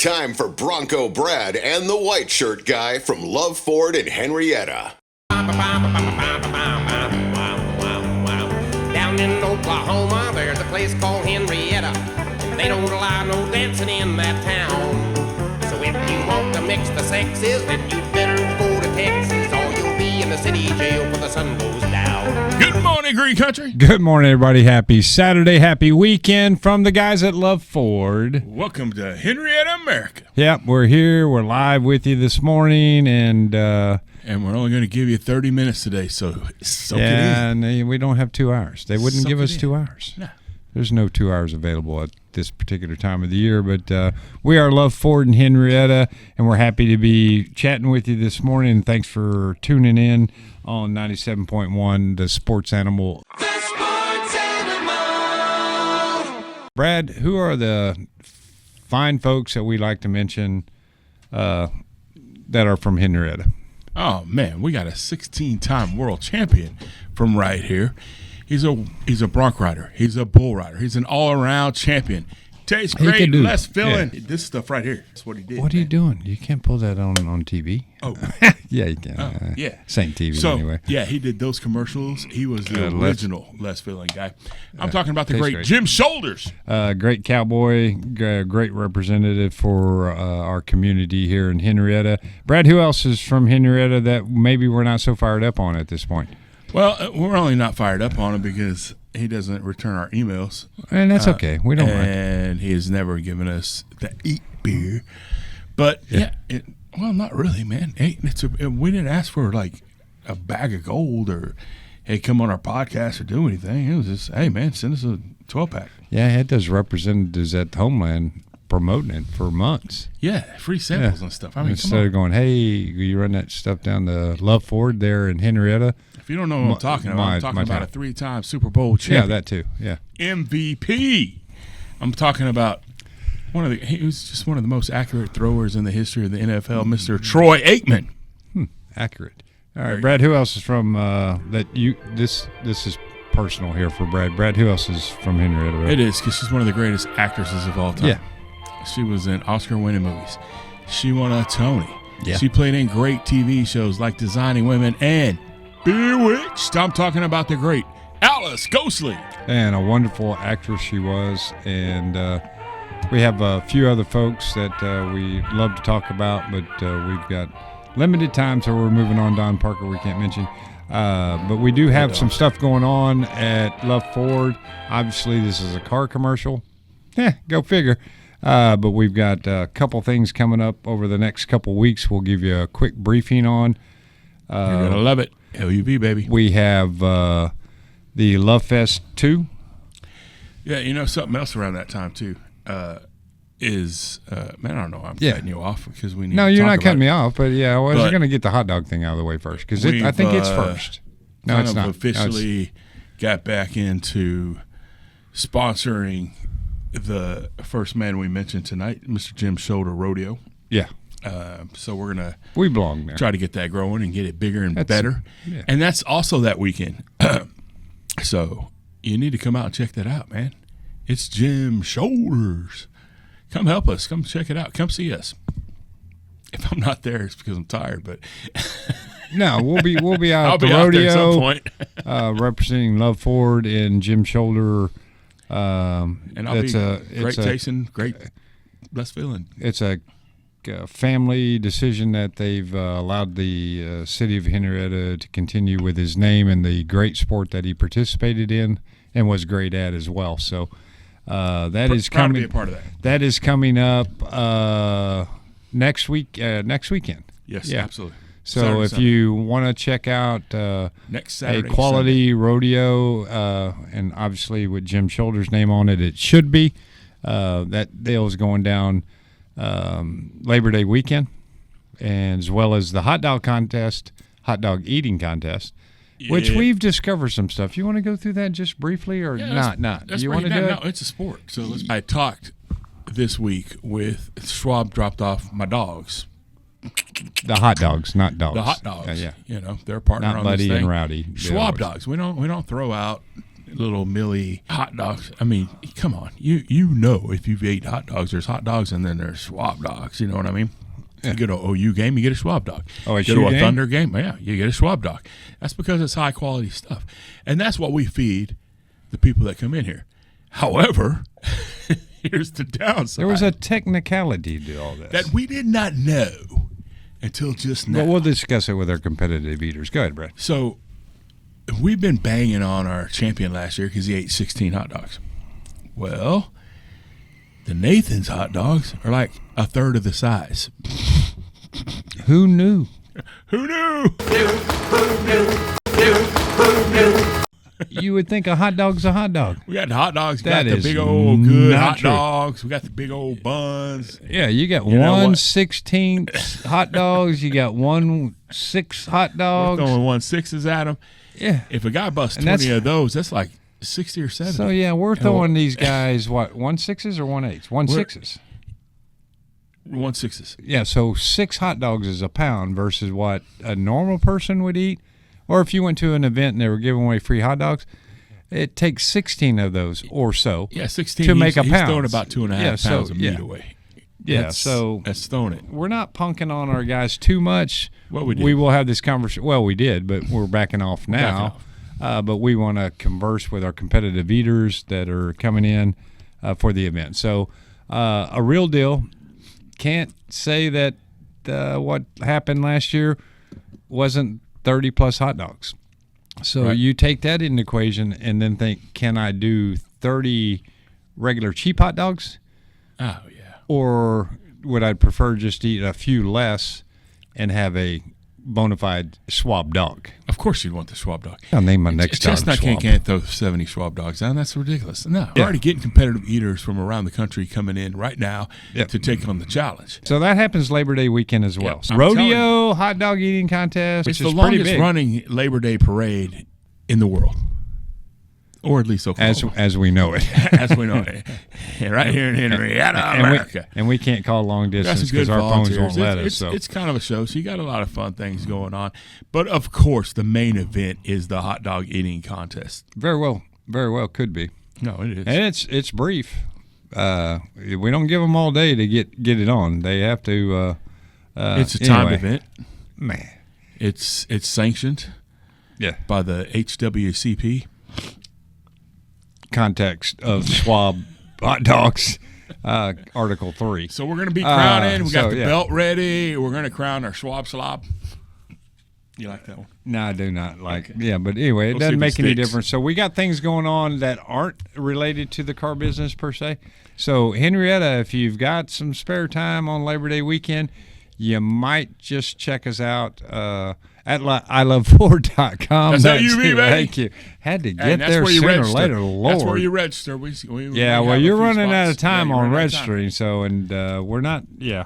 time for Bronco Brad and the white shirt guy from LUV FORD in Henrietta. Down in Oklahoma, there's a place called Henrietta. They don't allow no dancing in that town. So if you want to mix the sexes, then you better go to Texas, or you'll be in the city jail when the sun goes down. Good morning, Green Country. Good morning, everybody. Happy Saturday, happy weekend from the guys at LUV FORD. Welcome to Henrietta, America. Yep, we're here. We're live with you this morning, and we're only going to give you 30 minutes today, so soak it in. And we don't have 2 hours. They wouldn't give us 2 hours. No. There's no 2 hours available at this particular time of the year, but we are LUV FORD in Henrietta, and we're happy to be chatting with you this morning. Thanks for tuning in on 97.1, the Sports Animal. The Sports Animal. Brad, who are the fine folks that we like to mention that are from Henrietta? Oh, man, we got a 16-time world champion from right here. He's a bronc rider. He's a bull rider. He's an all-around champion. Tastes great, less filling. Yeah. This stuff right here. That's what he did. What are you doing? You can't pull that on TV. Oh. Yeah, you can. Oh, yeah. Same TV anyway. Yeah, he did those commercials. He was the original less filling guy. I'm talking about the great Jim Shoulders. Great cowboy, great representative for our community here in Henrietta. Brad, who else is from Henrietta that maybe we're not so fired up on at this point? Well, we're only not fired up on him because he doesn't return our emails. And that's okay. We don't mind. And he has never given us the eat beer. But, well, not really, man. Hey, we didn't ask for, like, a bag of gold or, hey, come on our podcast or do anything. It was just, hey, man, send us a 12-pack. Yeah, he had those representatives at Homeland promoting it for months. Yeah, free samples and stuff. I mean, instead of going, hey, you run that stuff down to LUV FORD there in Henrietta. If you don't know what I'm talking about, I'm talking about a 3-time Super Bowl champion. Yeah, that too. Yeah, MVP. I'm talking about he was just one of the most accurate throwers in the history of the NFL, Mr. Troy Aikman. Accurate. All right, Brad. Who else is from that? This is personal here for Brad. Brad, who else is from Henrietta? Right? It is because she's one of the greatest actresses of all time. Yeah, she was in Oscar-winning movies. She won a Tony. Yeah, she played in great TV shows like Designing Women and Bewitched. I'm talking about the great Alice Ghostly. And a wonderful actress she was. And we have a few other folks that we love to talk about, but we've got limited time, so we're moving on. Don Parker we can't mention. But we do have some stuff going on at LUV FORD. Obviously, this is a car commercial. Go figure. But we've got a couple things coming up over the next couple weeks we'll give you a quick briefing on. You're going to love it. LUV, baby. We have the Love Fest 2. Yeah, something else around that time, too, is, man, I don't know. I'm cutting you off because we need to talk about it. No, you're not cutting me off, but I was going to get the hot dog thing out of the way first because I think it's first. No, it's not. Officially got back into sponsoring the first man we mentioned tonight, Mr. Jim Shoulder Rodeo. Yeah. So we're going to belong there. Try to get that growing and get it bigger and better. Yeah. And that's also that weekend. So you need to come out and check that out, man. It's Jim Shoulders. Come help us. Come check it out. Come see us. If I'm not there, it's because I'm tired. But no, we'll be out I'll at the be rodeo out there at some point. representing LUV FORD and Jim Shoulder. And I'll be great tasting, great less feeling. It's a family decision that they've allowed the city of Henrietta to continue with his name and the great sport that he participated in and was great at as well. So that is coming. To be a part of that. That is coming up next weekend. Yes, absolutely. So Saturday, if you want to check out next Saturday, a quality rodeo, and obviously with Jim Shoulder's name on it, it should be. That deal is going down Labor Day weekend, and as well as the hot dog eating contest, which we've discovered some stuff. You want to go through that just briefly or not? You want to do it? No, it's a sport. So I talked this week with Schwab dropped off my dogs. The hot dogs, not dogs. The hot dogs. Yeah. They're a partner not on Buddy this thing. and Rowdy. Schwab dogs. We don't throw out little Millie hot dogs. I mean, come on. You know if you've ate hot dogs, there's hot dogs and then there's swab dogs. You know what I mean? Yeah. You go to an OU game, you get a swab dog. Oh, you go to a Thunder game, yeah, you get a swab dog. That's because it's high quality stuff. And that's what we feed the people that come in here. However, here's the downside. There was a technicality to all this. That we did not know until just now. Well, we'll discuss it with our competitive eaters. Go ahead, Brad. So we've been banging on our champion last year because he ate 16 hot dogs. Well, the Nathan's hot dogs are like a third of the size. Who knew? Who knew? You would think a hot dog's a hot dog. We got the hot dogs. We That got the is big old good not hot true. dogs. We got the big old buns. Yeah, you got You know what? 1/16 hot dogs. You got 1/6 hot We're dogs. throwing 1/6s at them. Yeah. If a guy busts And 20 that's- of those, that's like 60 or 70. So yeah, we're And throwing these guys what 1/6s or 1/8s? 1/6s. 1/6s. Yeah, so 6 hot dogs is a pound versus what a normal person would eat. Or if you went to an event and they were giving away free hot dogs, it takes 16 of those or so. Yeah, 16 to make a he's pound. throwing about 2.5 pounds of meat away. Yeah, so that's throwing it. we're not punking on our guys too much. Well, we did. We will have this conversation. Well, we did, but we're backing off now. But we want to converse with our competitive eaters that are coming in for the event. So a real deal. Can't say that what happened last year wasn't 30-plus hot dogs. So Right. you take that into equation and then think, can I do 30 regular cheap hot dogs? Oh, yeah. Or would I prefer just to eat a few less and have a bona fide swab dog? Of course you'd want the swab dog. I'll name my next dog Chestnut Swab. can't throw 70 swab dogs down. That's ridiculous. No, we're Yeah. already getting competitive eaters from around the country coming in right now Yep. to take on the challenge. So that happens Labor Day weekend as well. I'm Rodeo hot dog eating contest, It's which the is pretty longest big. running Labor Day parade in the world, or at least Oklahoma, as we know it. as we know it, right here in Henrietta, America. And we can't call long Got distance some because good our phones volunteers. won't let us. It's, So it's kind of a show, so you got a lot of fun things going on. But of course, the main event is the hot dog eating contest. very well could be. No, it is. And it's brief. We don't give them all day to get it on. They have to. It's a timed anyway. event. Man. It's sanctioned Yeah. by the HWCP. Context of swab hot dogs, Article 3. So we're going to be crowning. We got so, the yeah. belt ready. We're going to crown our swab slob. You like that one? No, I do not like. Yeah, but anyway, it We'll see doesn't if it make any sticks. difference. So we got things going on that aren't related to the car business per se. So Henrietta, if you've got some spare time on Labor Day weekend, you might just check us out at iloveford.com. That's LUV, baby. Thank you. Had to get And that's there where you sooner or register. later. Lord. That's where you register. We Yeah, have well, a you're few running out of spots. time Yeah, on you're running out of registering, so we're not. Yeah.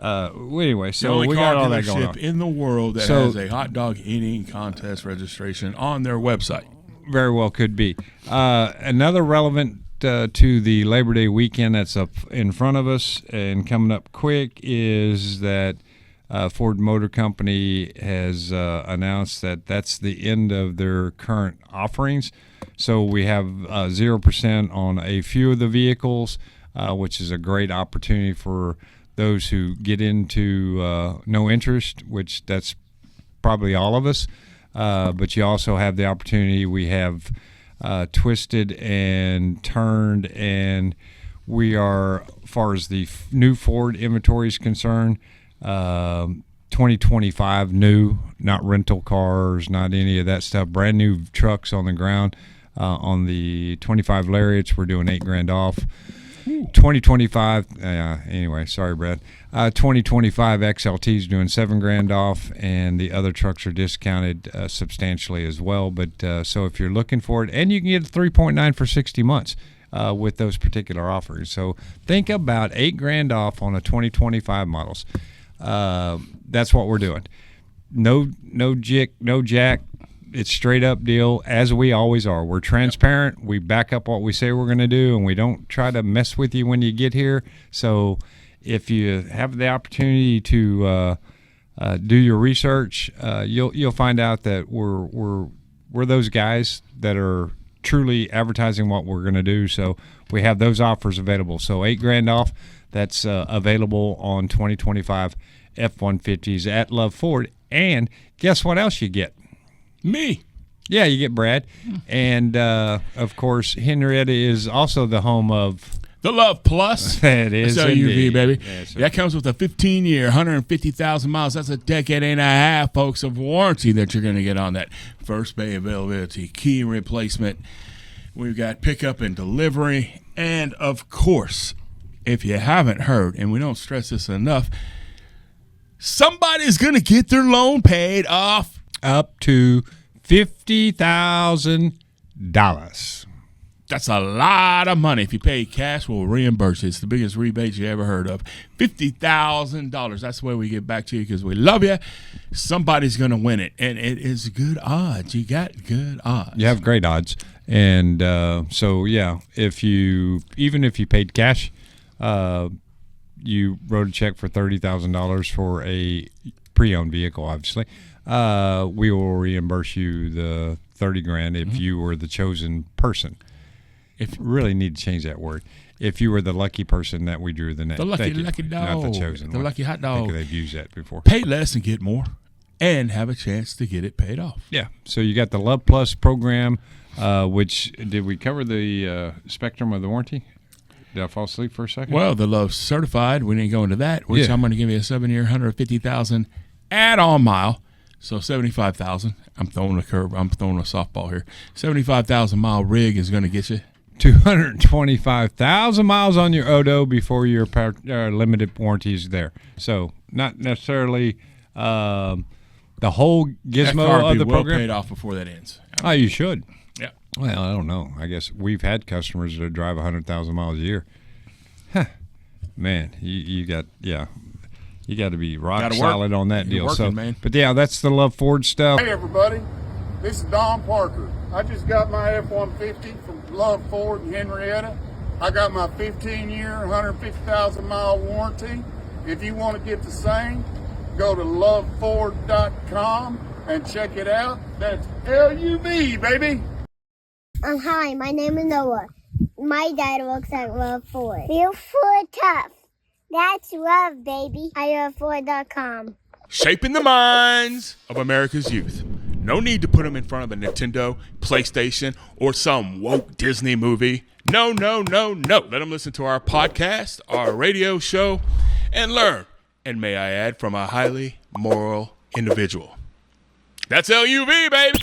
Anyway, The so only we car got all that going dealership on. in the world that So- has a hot dog eating contest registration on their website. Very well could be. Another relevant to the Labor Day weekend that's up in front of us and coming up quick is that Ford Motor Company has announced that that's the end of their current offerings. So we have 0% on a few of the vehicles, which is a great opportunity for those who get into no interest, which that's probably all of us. But you also have the opportunity. We have twisted and turned, and we are, as far as the new Ford inventory is concerned, 2025 new, not rental cars, not any of that stuff. Brand new trucks on the ground. On the 25 Lariats, we're doing $8,000 off. 2025. Anyway, sorry, Brad. 2025 XLT is doing $7,000 off, and the other trucks are discounted substantially as well. But so if you're looking for it, and you can get a 3.9 for 60 months with those particular offerings. So think about $8,000 off on a 2025 models. That's what we're doing. No jick, no jack. It's straight up deal, as we always are. We're transparent. We back up what we say we're going to do, and we don't try to mess with you when you get here. So if you have the opportunity to do your research, you'll find out that we're those guys that are truly advertising what we're going to do. So we have those offers available. So $8,000 off. That's available on 2025 F-150s at LUV Ford. And guess what else you get? Me. Yeah, you get Brad. And, of course, Henrietta is also the home of the LUV PLUS. It is That's LUV, indeed. baby. Yes, that comes with a 15-year, 150,000 miles. That's a decade and a half, folks, of warranty that you're going to get on that. First bay availability, key replacement. We've got pickup and delivery. And, of course, if you haven't heard, and we don't stress this enough, somebody's going to get their loan paid off. Up to $50,000. That's a lot of money. If you pay cash, we'll reimburse you. It's the biggest rebate you ever heard of. $50,000. That's the way we get back to you because we love you. Somebody's going to win it, and it is good odds. You got good odds. You have great odds. And so, yeah, even if you paid cash, you wrote a check for $30,000 for a pre-owned vehicle, obviously, we will reimburse you the $30,000 if you were the chosen person. If you really need to change that word, if you were the lucky person that we drew the name, the lucky dog, not the chosen, the one. lucky hot I dog. think they've used that before. Pay less and get more, and have a chance to get it paid off. Yeah. So you got the LUV Plus program, which did we cover the spectrum of the warranty? Did I fall asleep for a second? Well, the LUV certified. We didn't go into that. Which I'm going to give you a 7-year, 150,000 add-on mile. So 75,000. I'm throwing a curve. I'm throwing a softball here. 75,000 mile rig is going to get you 225,000 miles on your Odo before your limited warranty is there. So not necessarily the whole gizmo of the program. Paid off before that ends. Oh, you should. Yeah. Well, I don't know. I guess we've had customers that drive 100,000 miles a year. Huh. Man, you got You got to be rock solid on that deal. Working, man. But yeah, that's the LUV Ford stuff. Hey everybody, this is Don Parker. I just got my F-150 from LUV Ford in Henrietta. I got my 15-year, 150,000 mile warranty. If you want to get the same, go to LUVFord.com and check it out. That's LUV, baby. Hi, my name is Noah. My dad works at LUV Ford. Feel Ford tough. That's love, baby. LUVFord.com. Shaping the minds of America's youth. No need to put them in front of a Nintendo, PlayStation, or some woke Disney movie. No, no, no, no. Let them listen to our podcast, our radio show, and learn. And may I add, from a highly moral individual. That's LUV, baby.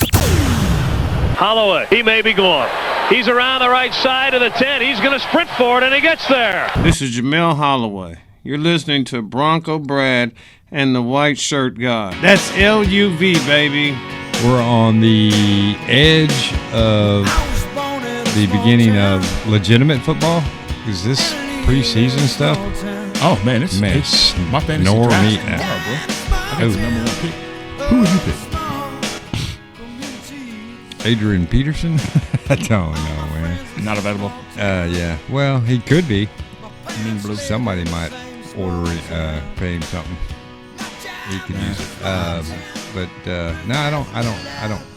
Holloway, he may be gone. He's around the right side of the 10. He's going to sprint for it, and he gets there. This is Jamel Holloway. You're listening to Bronco Brad and the White Shirt Guy. That's LUV, baby. We're on the edge of the beginning of legitimate football. Is this preseason stuff? Oh, man, it's my fantasy nor draft me tomorrow, now. bro. I got the number one pick. Who would you pick? Adrian Peterson? I don't know, man. Not available. Yeah. Well, he could be. Mean blue. Somebody might order it, pay him something. He could use it. But no, I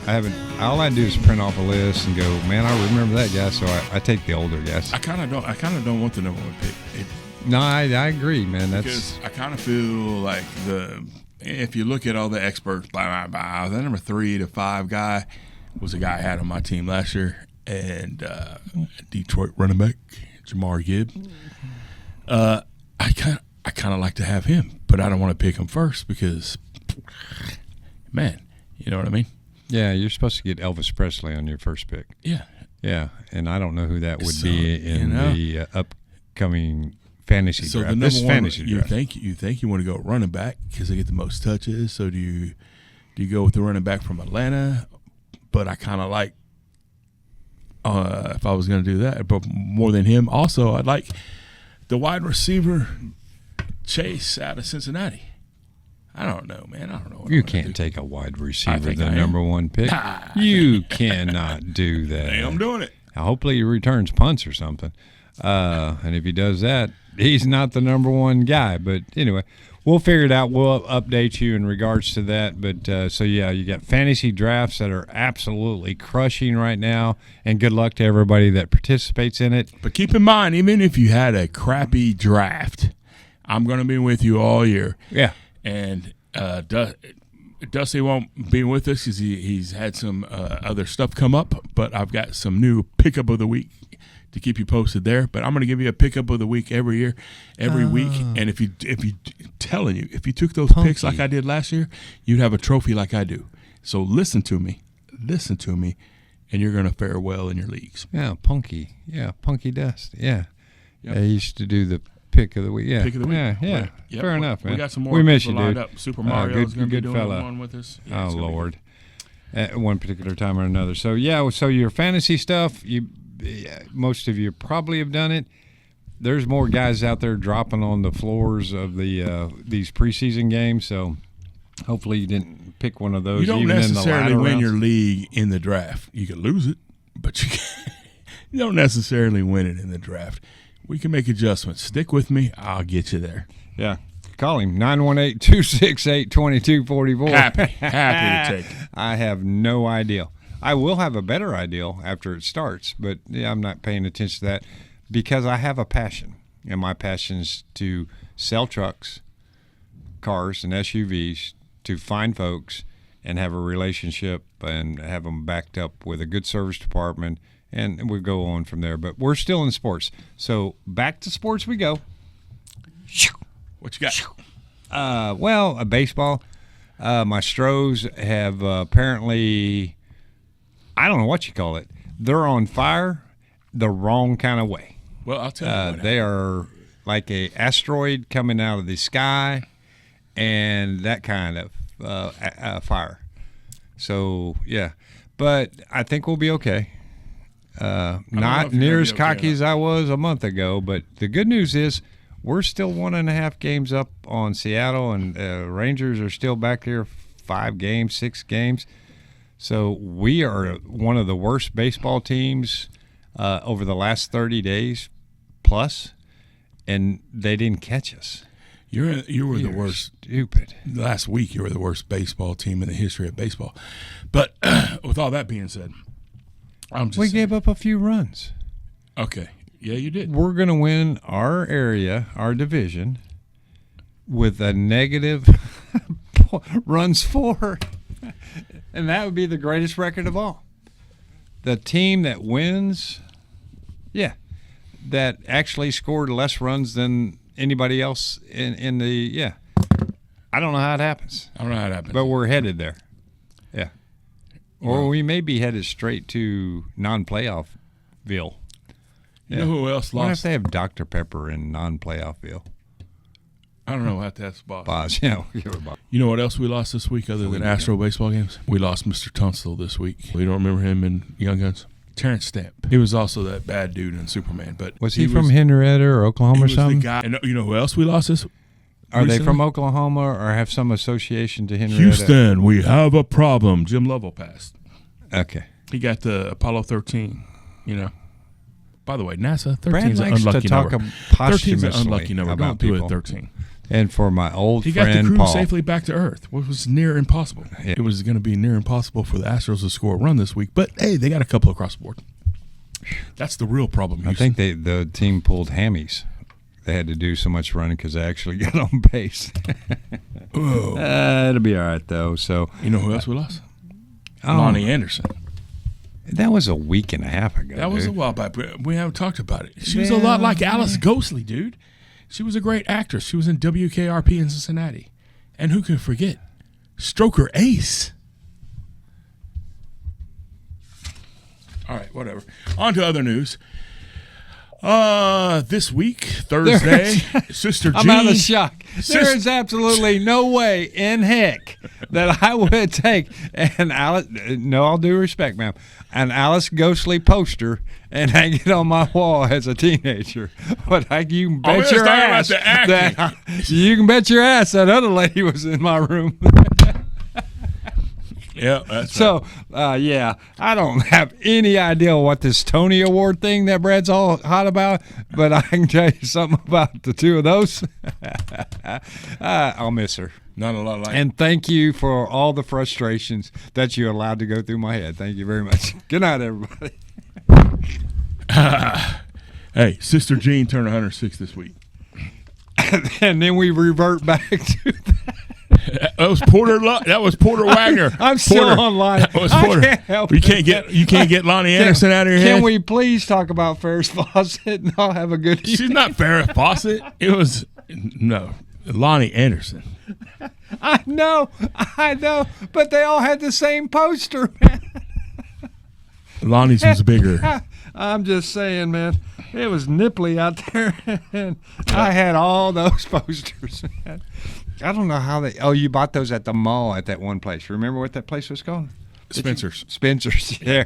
haven't. All I do is print off a list and go, man, I remember that guy. So I take the older guys. I kind of don't want the number one pick. I agree, man. Because I kind of feel like if you look at all the experts, the number 3 to 5 guy was a guy I had on my team last year, and Detroit running back Jamar Gibb. I kind of like to have him, but I don't want to pick him first because, man, you know what I mean? Yeah, you're supposed to get Elvis Presley on your first pick. Yeah. Yeah, and I don't know who that would be in the upcoming fantasy draft. So the number one, fantasy draft. You think you want to go running back because they get the most touches. So do you go with the running back from Atlanta? But I kind of like if I was going to do that, but more than him, also I'd like the wide receiver Chase out of Cincinnati. I don't know, man. I don't know. What You can't take a wide receiver the I number one pick. You cannot do that. I'm doing it. Now, hopefully he returns punts or something. And if he does that, he's not the number one guy. But anyway, we'll figure it out. We'll update you in regards to that. But so yeah, you got fantasy drafts that are absolutely crushing right now, and good luck to everybody that participates in it. But keep in mind, even if you had a crappy draft, I'm going to be with you all year. Yeah. And Dusty won't be with us because he's had some other stuff come up, but I've got some new pickup of the week to keep you posted there. But I'm going to give you a pickup of the week every week. And if you took those picks like I did last year, you'd have a trophy like I do. So listen to me, and you're going to fare well in your leagues. Yeah, Punky Dust. Yeah. Yep. I used to do the pick of the week. Yeah. Pick of the week. Yeah. Yep. Fair enough, man. We got some more. We miss you, lined dude. Up. Super Mario's going to be doing fella. one with us. Yeah, oh Lord. At one particular time or another. So yeah. So your fantasy stuff, most of you probably have done it. There's more guys out there dropping on the floors of these preseason games. So hopefully you didn't pick one of those. You don't even necessarily in the win rounds. your league in the draft. You could lose it, but you don't necessarily win it in the draft. We can make adjustments. Stick with me. I'll get you there. Yeah. Call him, 918-268-2244. Happy to take it. I have no idea. I will have a better idea after it starts, but yeah, I'm not paying attention to that because I have a passion, and my passion is to sell trucks, cars, and SUVs to find folks and have a relationship and have them backed up with a good service department, and we'll go on from there. But we're still in sports. So back to sports we go. What you got? Well, baseball. My Stros have apparently, I don't know what you call it. They're on fire the wrong kind of way. Well, I'll tell you. They are like a asteroid coming out of the sky, and that kind of fire. So yeah, but I think we'll be okay. Not near as cocky as I was a month ago, but the good news is we're still 1.5 games up on Seattle, and Rangers are still back there 5 games, 6 games. So we are one of the worst baseball teams over the last 30 days plus, and they didn't catch us. You were the worst. Stupid. Last week, you were the worst baseball team in the history of baseball. But with all that being said, we gave up a few runs. Okay. Yeah, you did. We're going to win our area, our division, with a negative runs for. And that would be the greatest record of all. The team that wins, that actually scored less runs than anybody else in the, I don't know how it happens. But we're headed there. Yeah. Or we may be headed straight to non-playoffville. You know who else lost? Why if they have Dr. Pepper in non-playoffville? I don't know. We'll have to ask Boss. Boss, yeah. You know what else we lost this week other than Astro baseball games? We lost Mr. Tunstall this week. We don't remember him in Young Guns. Terrence Stamp. He was also that bad dude in Superman. But was he from Henrietta or Oklahoma or something? The guy. And you know who else we lost this? Are they from Oklahoma or have some association to Henrietta? Houston, we have a problem. Jim Lovell passed. Okay. He got the Apollo 13, By the way, NASA, 13 Brad is an likes unlucky to talk number. 13 posthumously is an unlucky number. about Don't do people. it 13. And for my old he friend got the crew Paul. safely back to Earth, which was near impossible. Yeah. It was going to be near impossible for the Astros to score a run this week. But, hey, they got a couple across the board. That's the real problem. I think the team pulled hammies. They had to do so much running because they actually got on base. It'll be all right, though. So you know who else we lost? Lonnie Anderson. That was a week and a half ago. That was a while back, but we haven't talked about it. She was a lot like Alice Ghostley, dude. She was a great actress. She was in WKRP in Cincinnati. And who can forget? Stroker Ace. All right, whatever. On to other news. This week, Thursday, Sister Jean. I'm out of shock. There is absolutely no way in heck that I would take an Alice, no all due respect, ma'am, an Alice Ghostley poster and hang it on my wall as a teenager. But you can bet your ass that you can bet your ass that other lady was in my room. Yeah, that's So, yeah, I don't have any idea what this Tony Award thing that Brad's all hot about, but I can tell you something about the two of those. I'll miss her. Not a lot like. And thank you for all the frustrations that you allowed to go through my head. Thank you very much. Good night, everybody. Hey, Sister Jean turned 106 this week. And then we revert back to that. That was Porter. That was Porter Wagner. I'm still Porter. on Lonnie. That was I Porter. can't help You can't get Lonnie Anderson out of your head. Can we please talk about Ferris Fawcett and I'll have a good evening? She's not Farrah Fawcett. It was Lonnie Anderson. I know, but they all had the same poster, man. Lonnie's was bigger. I'm just saying, man. It was nipply out there, and I had all those posters, man. I don't know how they. Oh, you bought those at the mall at that one place. Remember what that place was called? Spencer's. Spencer's. Yeah.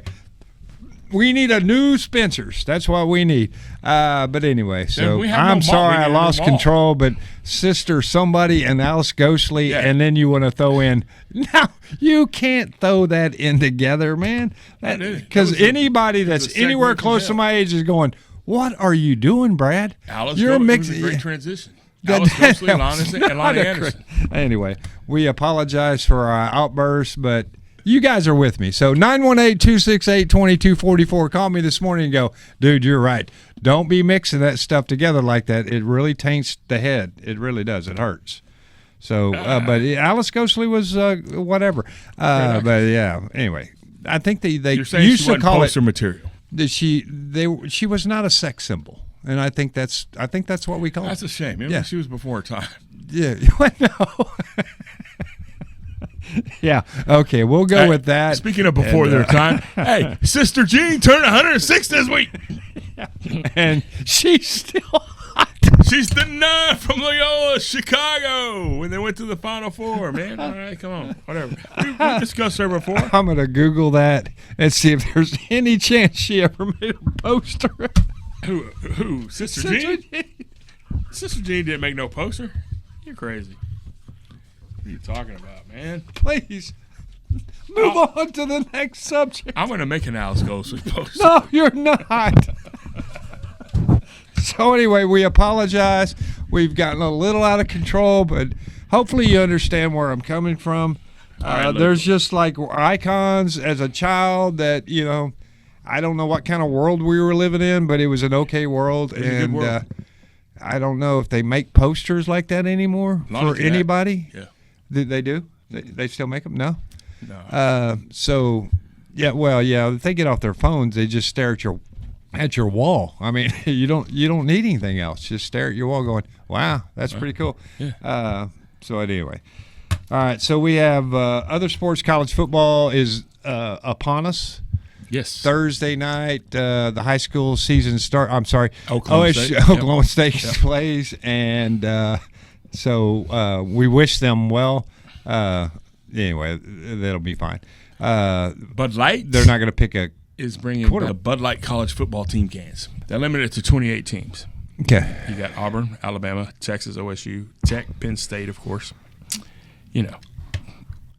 We need a new Spencer's. That's what we need. But anyway, so I'm sorry I lost control. But Sister Somebody and Alice Ghostly, and then you want to throw in. No, you can't throw that in together, man. Because anybody that's anywhere close to my age is going, "What are you doing, Brad? You're mixing." It was a great transition. Alice Ghostly, and Lonnie Anderson. Anyway, we apologize for our outbursts, but you guys are with me. So 918-268-2244. Call me this morning and go, dude, you're right. Don't be mixing that stuff together like that. It really taints the head. It really does. It hurts. So, but Alice Ghostly was whatever. But yeah, anyway, I think they used to call poster material. She was not a sex symbol. And I think that's what we call it. That's a shame. Yeah. She was before her time. Yeah. No. Yeah. Okay, we'll go with that. Speaking of before their time, hey, Sister Jean turned 106 this week. And she's still hot. She's the nun from Loyola, Chicago, when they went to the Final Four, man. All right, come on. Whatever. We discussed her before. I'm going to Google that and see if there's any chance she ever made a poster. Who? Sister Jean? Sister Jean didn't make no poster. You're crazy. What are you talking about, man? Please move on to the next subject. I'm going to make an Alice Ghostly poster. No, you're not. So anyway, we apologize. We've gotten a little out of control, but hopefully you understand where I'm coming from. There's just like icons as a child that, I don't know what kind of world we were living in, but it was an okay world. It was a good world. I don't know if they make posters like that anymore for anybody. Yeah. They do? They still make them? No? No. So, yeah, well, yeah, if they get off their phones, they just stare at your wall. I mean, you don't need anything else. Just stare at your wall going, wow, that's pretty cool. Yeah. So anyway. All right, so we have other sports. College football is upon us. Yes. Thursday night, the high school season start. I'm sorry, Oklahoma State plays, and so we wish them well. Anyway, that'll be fine. Bud Light, they're not going to pick is bringing the Bud Light college football team cans. They're limited to 28 teams. Okay. You got Auburn, Alabama, Texas, OSU, Tech, Penn State, of course.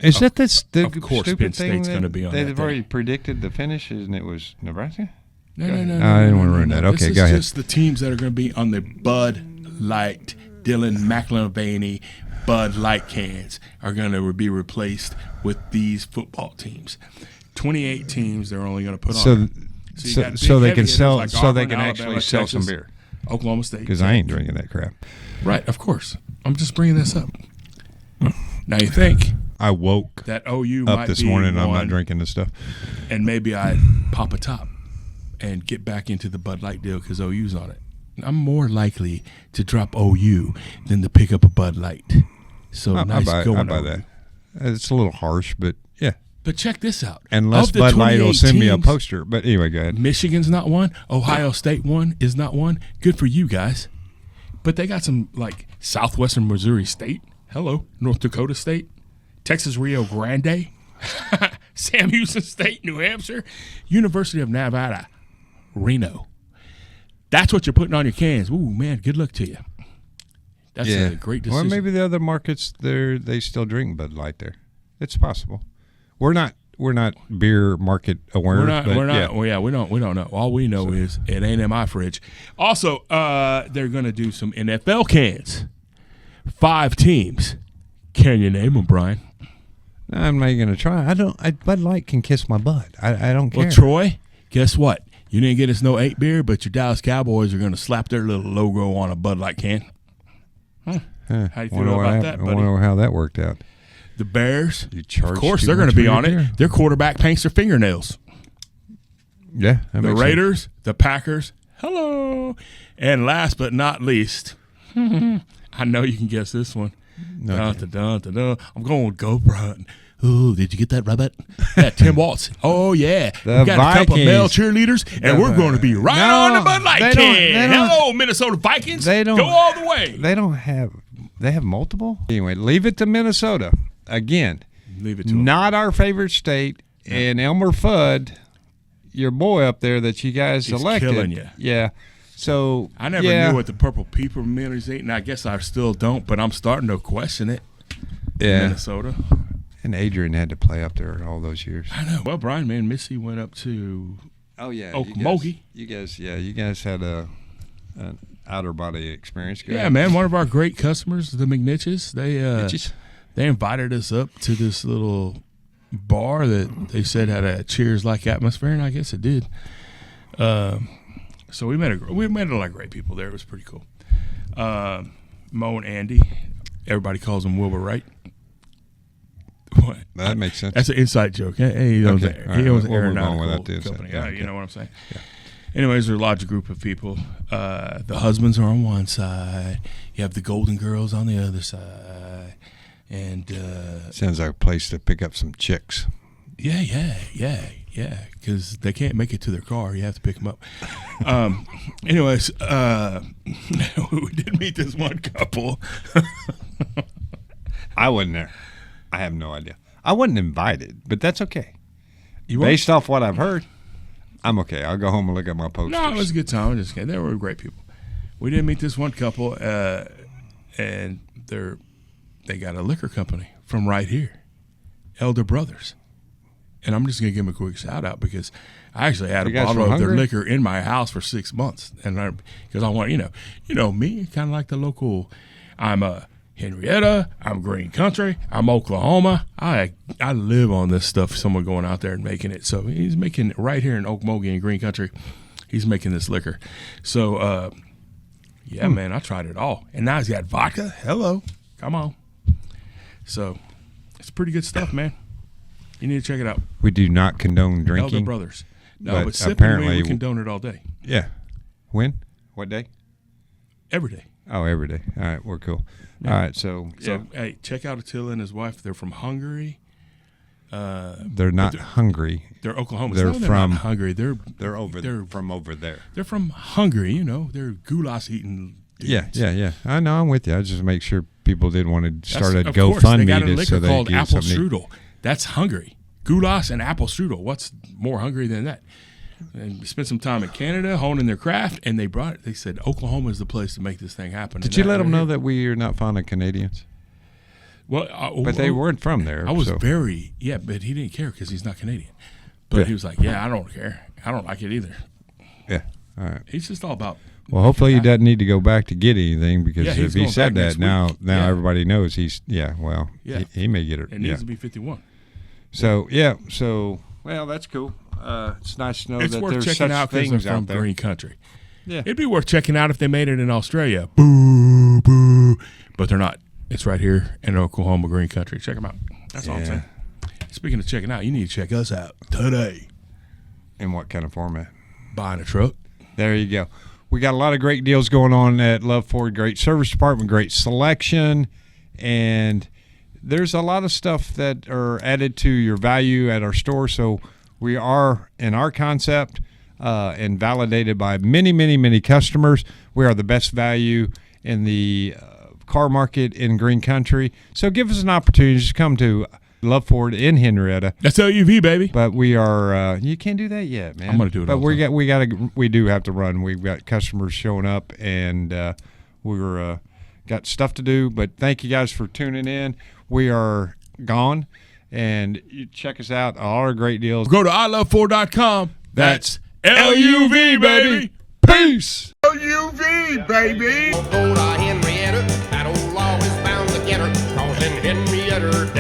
Is that the of course, stupid Penn thing State's going to be on that they've already predicted the finish, and it was Nebraska? No. I didn't want to ruin that. Okay, go ahead. This is just the teams that are going to be on the Bud Light, Dylan McIlvaney Bud Light cans are going to be replaced with these football teams. 28 teams they're only going to put on. So they can sell. Like so they Auburn, can Alabama, actually sell Texas, some beer. Oklahoma State. Because I ain't drinking that crap. Right, of course. I'm just bringing this up. Now you think I woke that OU up might this be morning and I'm one, not drinking this stuff. And maybe I'd pop a top and get back into the Bud Light deal because OU's on it. I'm more likely to drop OU than to pick up a Bud Light. So I buy OU. that. It's a little harsh, but yeah. But check this out. Unless Bud Light will send me a poster. But anyway, go ahead. Michigan's not one. Ohio State is not one. Good for you guys. But they got some like Southwestern Missouri State. Hello. North Dakota State. Texas Rio Grande. Sam Houston State, New Hampshire. University of Nevada, Reno. That's what you're putting on your cans. Ooh, man, good luck to you. That's a great decision. Or maybe the other markets, they still drink Bud Light there. It's possible. We're not beer market aware. We're not. Yeah. Well, yeah, we don't know. All we know is it ain't in my fridge. Also, they're gonna do some NFL cans. 5 teams. Can you name them, Brian? I'm not going to try. Bud Light can kiss my butt. I don't care. Well, Troy, guess what? You didn't get us no 8 beer, but your Dallas Cowboys are going to slap their little logo on a Bud Light can. How do you feel about that, buddy? I wonder how that worked out. The Bears, of course, they're going to be on it. Their quarterback paints their fingernails. Yeah. The Raiders, the Packers, hello. And last but not least, I know you can guess this one. I'm going with Go Brian. Ooh, did you get that, rabbit? Yeah, Tim Waltz. Oh, yeah. The we got a couple Vikings. male cheerleaders, and we're going to be right on the Bud Light can. Hello, Minnesota Vikings. Go all the way. They have multiple? Anyway, leave it to Minnesota. Again, Leave it to not our favorite state. And Elmer Fudd, your boy up there that you guys He's elected. killing you. Yeah. So I never knew what the purple peppermint is eating. I guess I still don't, but I'm starting to question it. Yeah. Minnesota. And Adrian had to play up there all those years. I know. Well, Brian, man, Missy went up to Okie. You guys had an outer body experience. Go Yeah, ahead. man. One of our great customers, the McNitches, they invited us up to this little bar that they said had a Cheers-like atmosphere, and I guess it did. So we met a lot of great people there. It was pretty cool. Mo and Andy, everybody calls them Wilbur Wright. What? That makes sense. That's an inside joke. Hey, he owns Okay. an All right. aeronautical We'll move on without the company. inside. Yeah, You know what I'm saying? Yeah. Anyways, there's a large group of people. The husbands are on one side. You have the Golden Girls on the other side. And Sounds like a place to pick up some chicks. yeah. Because they can't make it to their car. You have to pick them up. Anyways, we did meet this one couple. I wasn't there. I have no idea. I wasn't invited, but that's okay. You weren't? Based off what I've heard, I'm okay. I'll go home and look at my posters. No, it was a good time. Just kidding. They were great people. We did meet this one couple, and they got a liquor company from right here, Elder Brothers. And I'm just going to give them a quick shout out because I actually had a bottle of their liquor in my house for 6 months, and because I want you know me, kind of like the local. I'm a Henrietta. I'm Green Country. I'm Oklahoma. I live on this stuff. Someone going out there and making it. So he's making it right here in Okmulgee and Green Country. He's making this liquor. So man, I tried it all, and now he's got vodka. Hello, come on. So it's pretty good stuff, man. You need to check it out. We do not condone drinking. Elder Brothers. No, but but sipping, apparently we condone it all day. Yeah. When? What day? Every day. Oh, every day. All right, we're cool. Yeah. All right, so Hey, check out Attila and his wife. They're from Hungary. they're not hungry. They're Oklahomans. They're No, from not Hungary. They're from over there. They're from Hungary. You know, they're goulash eating dudes. Yeah. I know. I'm with you. I just make sure people didn't want to start a Of course, GoFundMe they got a so liquor they called get apple something. strudel. That's Hungary. Goulash and apple strudel. What's more hungry than that? And we spent some time in Canada honing their craft, and they brought it. They said Oklahoma is the place to make this thing happen. Did you let them know that we are not fond of Canadians? Well, But they weren't from there. I was so. but he didn't care because he's not Canadian. But he was like, I don't care. I don't like it either. Yeah. All right. He's just all about. Well, hopefully he doesn't need to go back to get anything because he's if he going said back that, next now week. everybody knows he's Yeah. he may get it. It needs to be 51. So well, that's cool. It's nice to know It's that worth there's checking such out because things they're from out there. Green Country. Yeah. It'd be worth checking out if they made it in Australia. Boo, boo. But they're not. It's right here in Oklahoma, Green Country. Check them out. That's all I'm saying. Speaking of checking out, you need to check us out today. In what kind of format? Buying a truck. There you go. We got a lot of great deals going on at LUV FORD. Great service department, great selection, and there's a lot of stuff that are added to your value at our store. So we are, in our concept, and validated by many, many, many customers, we are the best value in the car market in Green Country. So give us an opportunity to come to LUV FORD in Henrietta. That's LUV, baby. But we are you can't do that yet, man. I'm gonna do it But all the we do have to run. We've got customers showing up, and we're got stuff to do. But thank you guys for tuning in. We are gone, And you check us out. All our great deals. Go to iloveford.com. That's LUV, baby. Peace. LUV, baby. Go to Henrietta, that old law is bound to get her, 'cause in Henrietta,